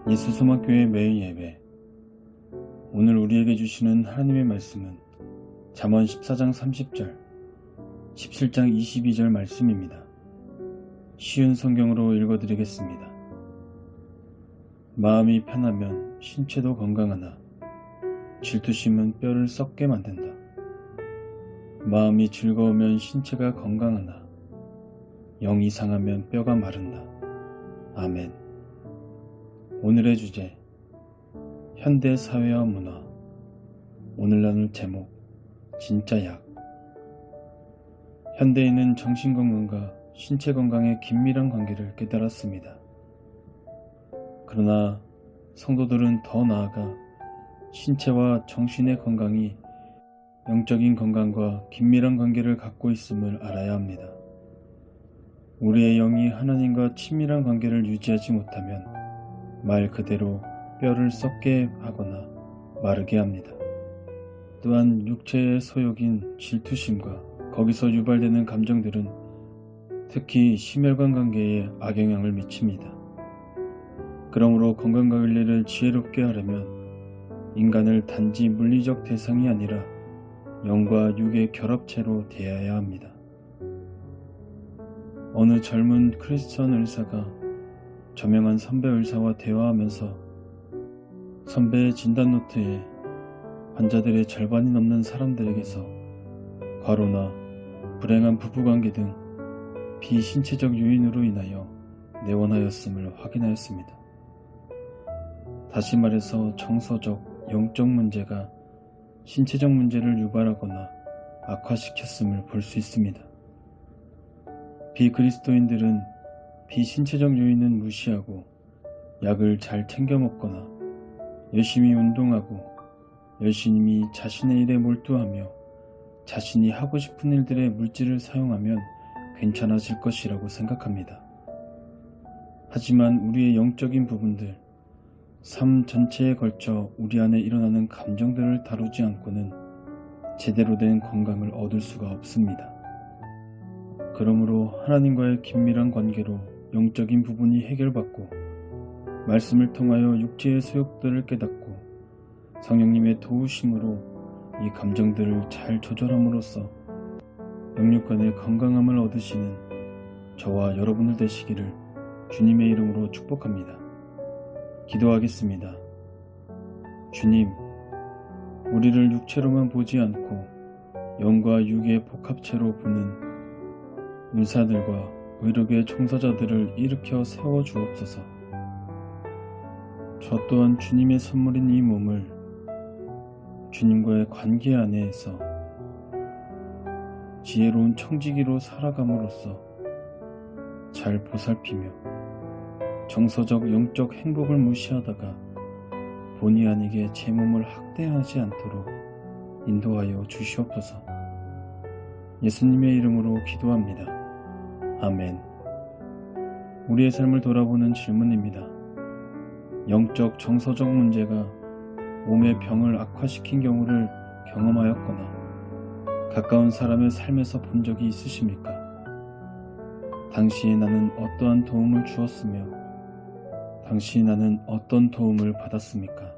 예수소망교회 매일 예배. 오늘 우리에게 주시는 하나님의 말씀은 잠언 14장 30절, 17장 22절 말씀입니다. 쉬운 성경으로 읽어드리겠습니다. 마음이 편하면 신체도 건강하나 질투심은 뼈를 썩게 만든다. 마음이 즐거우면 신체가 건강하나 영이 상하면 뼈가 마른다. 아멘. 오늘의 주제, 현대 사회와 문화. 오늘 나눌 제목, 진짜 약. 현대인은 정신건강과 신체 건강의 긴밀한 관계를 깨달았습니다. 그러나 성도들은 더 나아가 신체와 정신의 건강이 영적인 건강과 긴밀한 관계를 갖고 있음을 알아야 합니다. 우리의 영이 하나님과 친밀한 관계를 유지하지 못하면 말 그대로 뼈를 썩게 하거나 마르게 합니다. 또한 육체의 소욕인 질투심과 거기서 유발되는 감정들은 특히 심혈관 관계에 악영향을 미칩니다. 그러므로 건강관리를 지혜롭게 하려면 인간을 단지 물리적 대상이 아니라 영과 육의 결합체로 대해야 합니다. 어느 젊은 크리스천 의사가 저명한 선배 의사와 대화하면서 선배의 진단노트에 환자들의 절반이 넘는 사람들에게서 과로나 불행한 부부관계 등 비신체적 요인으로 인하여 내원하였음을 확인하였습니다. 다시 말해서 정서적, 영적 문제가 신체적 문제를 유발하거나 악화시켰음을 볼 수 있습니다. 비그리스도인들은 비신체적 요인은 무시하고 약을 잘 챙겨 먹거나 열심히 운동하고 열심히 자신의 일에 몰두하며 자신이 하고 싶은 일들의 물질을 사용하면 괜찮아질 것이라고 생각합니다. 하지만 우리의 영적인 부분들, 삶 전체에 걸쳐 우리 안에 일어나는 감정들을 다루지 않고는 제대로 된 건강을 얻을 수가 없습니다. 그러므로 하나님과의 긴밀한 관계로 영적인 부분이 해결받고 말씀을 통하여 육체의 소욕들을 깨닫고 성령님의 도우심으로 이 감정들을 잘 조절함으로써 영육간의 건강함을 얻으시는 저와 여러분들 되시기를 주님의 이름으로 축복합니다. 기도하겠습니다. 주님, 우리를 육체로만 보지 않고 영과 육의 복합체로 보는 의사들과 의료계 종사자들을 일으켜 세워주옵소서. 저 또한 주님의 선물인 이 몸을 주님과의 관계 안에서 지혜로운 청지기로 살아감으로써 잘 보살피며 정서적 영적 행복을 무시하다가 본의 아니게 제 몸을 학대하지 않도록 인도하여 주시옵소서. 예수님의 이름으로 기도합니다. 아멘. 우리의 삶을 돌아보는 질문입니다. 영적, 정서적 문제가 몸의 병을 악화시킨 경우를 경험하였거나 가까운 사람의 삶에서 본 적이 있으십니까? 당시에 나는 어떠한 도움을 주었으며 당시 나는 어떤 도움을 받았습니까?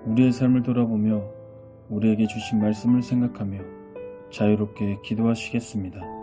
우리의 삶을 돌아보며 우리에게 주신 말씀을 생각하며 자유롭게 기도하시겠습니다.